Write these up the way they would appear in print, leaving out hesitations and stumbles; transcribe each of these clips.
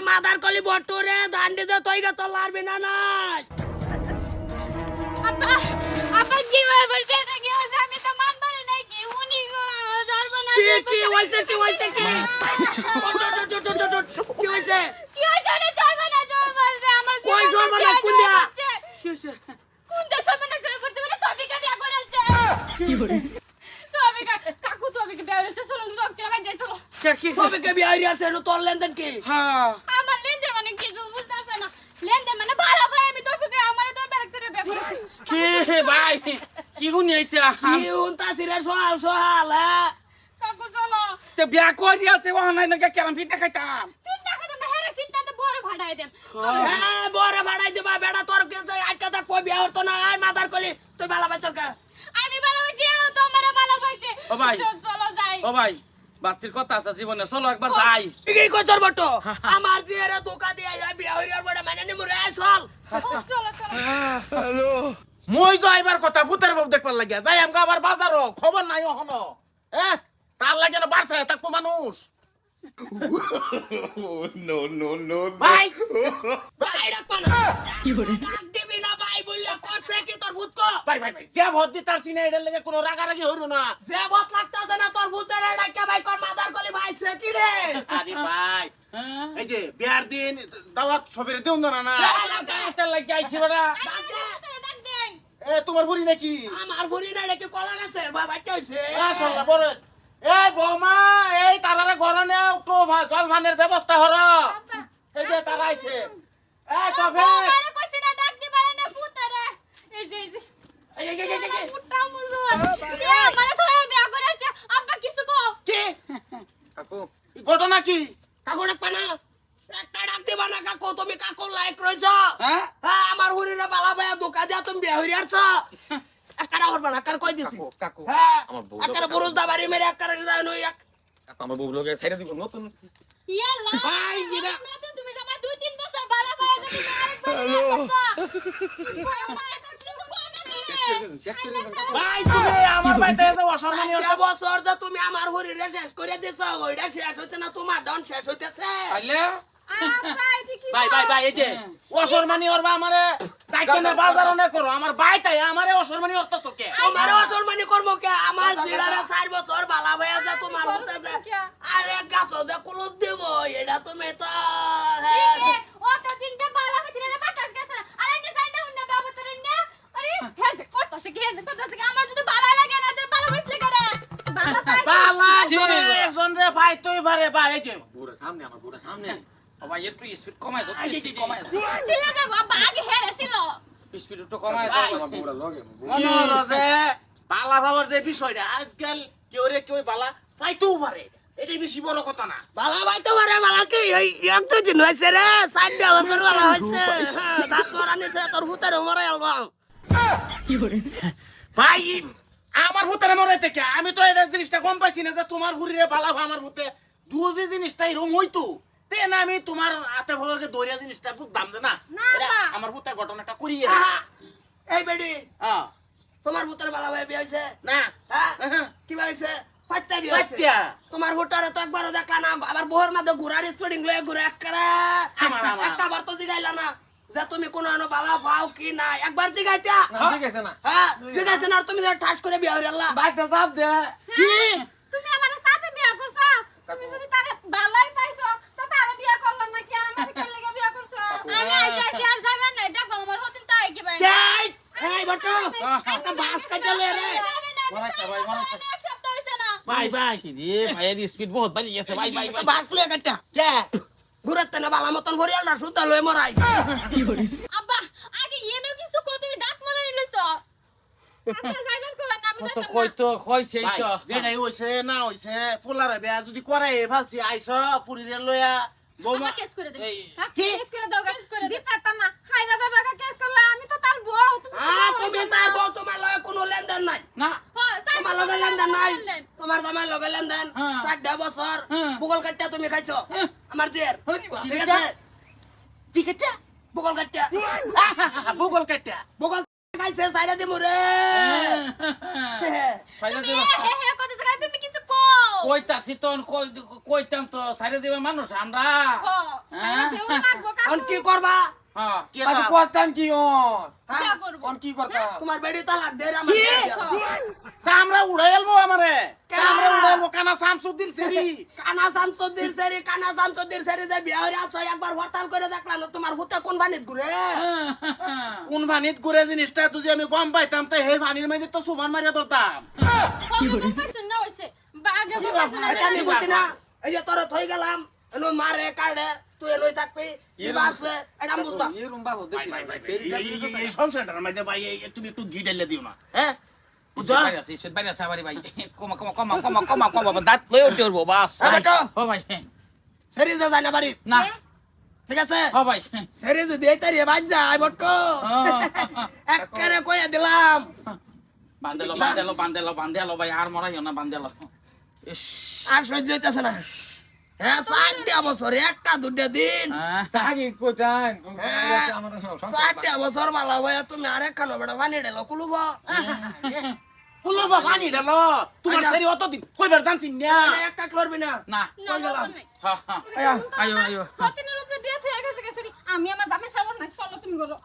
Mother কলি বটরে দান্ডে দে তুই গে তোর লারবি না নাই আব্বা আব্বা কি বলছে এটা কি হইছে আমি তো মানবারে নাই কি উনি ধরবো না কি হইছে কি হইছে কি কি হইছে কি হইছে না ধরবো না জোর মারছে আমার কই ধরবো না কোন দিয়া কি হইছে কোন দে ধরবো না জোর করতে মানে টপিকা বিয়া করেছে কি করে টপিকা কাকু টপিকা বিয়া করেছে চলো টপিকা ভাই যাই চলো কি কবে কে বিয়া হইছে তোর লেনদেন কি হ্যাঁ আমার লেনদেন মানে কিছু বুঝতাছ না লেনদেন মানে ভালো ভাই আমি টপিকা আমারে তো বেরেক ছেড়ে বিয়া করেছি কে ভাই কি গুনি আইতা কি উনতা সিরে সোহাল সোহাল হ্যাঁ কাকু চলো তে বিয়া করি আছে ওহ নাই না কেরাম পিঠা খাইতাম ফিটনা খাতে না হেরে ফিটনা তো বড় ভাড়াই দেন হ্যাঁ বড় ভাড়াই দিবা বেড়া তোর কে যাই আজকে তা কই বিয়া হতো না আয় মাদার কলি তুই বালা ভাই তোর কা আমি ভালোবাসি ও তো আমারে ভালোবাসে ও ভাই। চলো যাই ও ভাই বাস্তির কথা আছে জীবনে চলো একবার যাই কি কই তোর বটো আমার জিয়ারে ধোকা দিয়া আই বিয়া হইরার বড় মানে নি মরে আই চল চলো হ্যালো মই যাইবার কথা ভূতের বউ দেখবার লাগিয়া যাই আমগা আবার বাজারও খবর নাই এখনো তার লাগে না বাড়ছে তাকো মানুষ no. ভাই ভাই রাখবা না কি করে ডাক দিবি না ভাই বললে করছে কি তোর ভূত কো ভাই যে ভোট দি তার সিনে এটার লাগে কোনো রাগারাগি হইরো না যে ভূত লাগতাছে না তোর ভূতের ডাক্কা ভাই কর মাদার কলি ভাই সে কি রে আরে ভাই এই যে বিয়ার দিন দাওয়াত সবেরে দেউন না না তার লাগে আইছি বড়া ডাক দেন এ তোমার বুড়ি নাকি আমার ভুরি না রেখে কলা গাছে বাবা কি হইছে আসলে বড় এই বৌমা এই তারারে ঘরনে একটু জল ভানের ব্যবস্থা হর এই যে তারা আইছে এই তবে আরে কইছি না ডাক দি পারে না পুতরে এই যে এই পুটটা মুজো এ মানে তো বিয়া করেছে আব্বা কিছু কো কি কাকু এই ঘটনা কি কাকু ডাকবা না একটা ডাক দিবা না কাকু তুমি কাকু লাইক রইছ হ্যাঁ হ্যাঁ আমার হুরিরে বালা ভাইয়া ধোকা দিয়া তুমি বিয়া হইরে আরছ একটা হরবা না কার কই দিছি কাকু হ্যাঁ আমার বউ একটা বুরুজ দাবারি মেরে একটা যায় নই এক কাকু আমার বউ লগে ছাইরা দিব নতুন ইয়াল্লা ভাই, এটা- নতুন তুমি জামা 2-3 বছর ভালো পায় যদি আরেকবার ভাই তুমি আমার বাইতে এসে অসম্মানীয় একটা বছর যে তুমি আমার হুরিরে শেষ করে দিছ ওইটা শেষ হইছে না তোমার ডন শেষ হইতেছে আইলে ভাই এই যে অসম্মানী ওরবা আমারে ডাইকেনে বাজারও না করো আমার বাইতে আমারে অসম্মানী অর্থ চকে তোমার অসম্মানি করবো কে আমার জিরারে 4 বছর বালা ভাইয়া যে তোমার হতে যে আর এক গাছ যে কুলুপ দেব এটা তুমি তো হ্যাঁ ওটা দিনটা ভালো হইছিল না পাকাস গেছে আরে নে যাই না উন্না বাবা তোর না আরে হেজে করতেছে কি হেজে করতেছে কি আমার যদি ভালো লাগে না তে ভালো হইছিল করে ভালো পাইছে বালা একজন রে ভাই তুই বারে ভাই এই যে বুড়া সামনে আমার বুড়া সামনে ও ভাই একটু স্পিড কমাই দাও স্পিড কমাই দাও ছিল যে বাবা আগে হেরে ছিল স্পিড একটু কমাই দাও আমার বুড়া লগে মনে হলো যে বালা ভাবার যে বিষয়টা আজকাল কেউ রে কেউ বালা পাইতেও পারে এটাই বেশি বড় কথা না বালা ভাই তো বারে বালা কি এক দুই দিন হইছে রে 4টা বছর বালা হইছে দাঁত মরানি তোর ভূতের মরে আলবা ভাই আমার ভূতের মরাইতে কে আমি তো এটা জিনিসটা কম পাইছি না যে তোমার হুরিরে বালা ভা আমার ভূতে দুজি জিনিসটা এরকম হইতো তেন আমি তোমার হাতে ভাগে দরিয়া জিনিসটা বুঝতাম যে না না, এটা না। আমার ভূতে ঘটনাটা করিয়ে এই বেডি হ্যাঁ তোমার ভূতের বালা ভাই বিয়ে হইছে না হ্যাঁ কি হইছে পাঁচটা বিয়ে হইছে পাইতিয়া তোমার ভোটারে তো একবারও দেখলা না আবার বহর মধ্যে ঘুরার স্পিডিং লয়ে ঘুরে আমার। একটা বার তো জিগাইলা না যে তুমি কোন বালা পাও কি না একবার জিগাইতা দেখেছে না হ্যাঁ জিগাইছে না আর তুমি যে ঠাস করে বিয়ে হইলা বাইকটা চাপ দে কি তুমি আমারে সাথে বিয়া করছো তুমি যদি তারে ভালোই পাইছো তো তারে বিয়া করলাম না কি আমারে কেন লাগা বিয়া করছো আমি আইছি আর যাবেন না দেখো আমার হতিন তাই কি ভাই যাই এই বটো একটা বাস কাটা লয়ে রে মরাইছে ভাই, মরাইছে। এক সপ্তাহ হইছে না ভাই রে ভাইয়ের স্পিড বহুত বাড়ি গেছে ভাই বাস লয়ে কাটা কে ঘুরাতে না বালা মতন ভরিয়ালটা সুতা লয়ে মরাই আব্বা আগে এনো কিছু কো তুমি দাঁত মরে নিলছো আপনারা যাইবেন কই না আমি তো যাইতাম কই তো কইছেই ভাই, তো যেটাই হইছে না হইছে ফুলারে বেয়া যদি করাই ফালছি আইছ পুরিরে লইয়া বৌমা বাবা কেস করে দেব এই, হ্যাঁ কি? কেস করে দাও কেস করে দিতাম না হাইরা দেবে কেস করলে আমি তো তার বউ তুমি তাই বউ তোমার লয়ে কোনো লেনদেন নাই না তোমার লগে লেনদেন নাই তোমার জামাই লগে লেনদেন হ্যাঁ। 4 বছর হ্যাঁ। বুগল কাটটা তুমি খাইছো আমার জের হরিবা। ঠিক আছে ঠিক আছে বুগল কাটটা ভূগোল কাটটা বুগল খাইছে সাইরা দিমু রে ফাইদা তুমি দিবা হে হে কত জায়গা তুমি কিছু কও কইতাছি তো কইতাম তো সাইরে দিবে মানুষ আমরা হ্যাঁ দেও লাগবো এখন কি করবা হ্যাঁ কি আচ্ছা তা? করতাম কি বিয়া করব কি করতাম তোমার বেড়ি তালাক দে রে আমার বিয়া। আমরা উড়াই এলবো আমারে আমরা উড়াই এলবো কানা শামসুদ্দিন সেরি কানা শামসুদ্দিন সেরি যে বিয়া হইরা আছো একবার হরতাল করে দেখলা না তোমার হুতে কোন বানিত ঘুরে কোন ভানিত করে জিনিসটা তুই আমি গম পাইতাম তো হে ভানির মধ্যে তো সুমান মারিয়া ধরতাম কি পাইছেন না হইছে আগে পাইছেন এটা আমি বুঝি না এই যে তোর থই গেলাম এনো মারে কাড়ে তুই এনই থাকবি কি বাসে এটা আমি বুঝবা এই রুম বাবু দেশি এই সংসারটার মধ্যে ভাই তুমি একটু ঘি ঢেলে দিও না হ্যাঁ বুঝছো দাঁত লয়ে উঠে উঠবো বাস এ বেটো ও ভাই সেরি যে যায় না বাড়ি না ঠিক আছে ও ভাই সেরি যদি এই তারিয়ে বাজ যায় বট্টো একবারে কইয়া দিলাম বান্ধেলো ভাই আর মরাইও না বান্ধেলো ইস আর সহ্য হইতেছে না হ্যাঁ 4টা বছর একটা দুটা দিন তাকে কোথায় আমার 4টা বছর বালা ভাইয়া তুমি আরেক খানো বেটা পানি ঢেলো কুলুব পুলো পানি ঢেলো তোমার সেরি অতদিন কইবার জানছিস না এক কাক লড়বি না না কই গেলাম আয়া আয়ো আয়ো প্রতিদিনের উপরে দিয়ে থয়ে গেছে গেছে আমি আমার জামে সাবর না চলো তুমি করো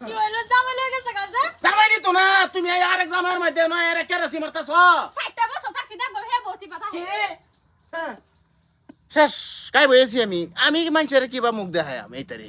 কি হইলো জামে লয়ে গেছে গাজা জামাইনি তো না তুমি এই আরেক জামাইয়ের মধ্যে না এর কেরাসি মারতাছ 6টা বছর থাকছি দেখবো হে বতি পাতা হ্যাঁ শেষ কাই বইছি আমি মানুষের কিবা মুখ দেখাই আমি এই তারে